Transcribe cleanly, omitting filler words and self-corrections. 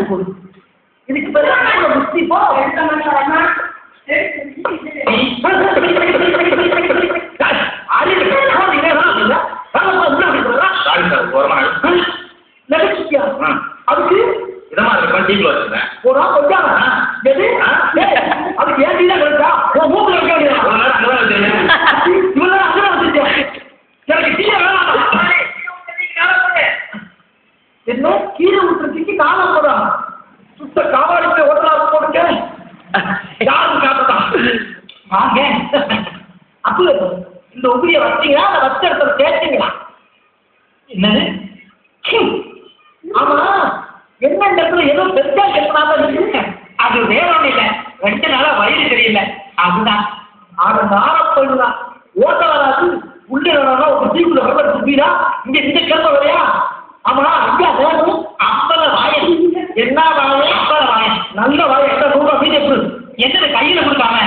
போடு. இதுக்கு பிறகு முஸ்தி போ. அதுக்கு இதமா இருக்கும் டீப்ல வச்சுருந்தேன் ஒரு ஆள் வச்சாங்க அதுக்கு ஏன் தான் கிடைச்சா மூக்கில் வைக்க வேண்டியது இவன் அங்கே வச்சுருக்கேன் எனக்கு கீழே வேணாம் என்ன கீழே விட்டுறதுக்கு காலம் போதான் சுத்த காவாடிக்கு ஓட்டலாம் போட்டுக்க யாருக்கு காப்பதான் வாங்க அப்போ இந்த உபரியை வச்சீங்களா அந்த வச்ச இடத்துல கேட்டீங்களா என்னது ஆமா என்ன இடத்துல ஏதோ பெருசா கேட்கலாம அது வேணும் இல்லை 2 நாளா வயிறு தெரியல அதுதான் அது நாரப்பழுதான் ஓட்ட வராது உள்ளே வராதா ஒரு ஜீப்புல வர துப்பிடா இங்க இந்த கேள்வி வரையா ஆமா ஐயா வேணும் அப்பல வாயன் என்ன வாயம் அப்பல வாயன் நல்ல வாயம் 800 ரூபாய் மீது என்னது கையில கொடுக்காம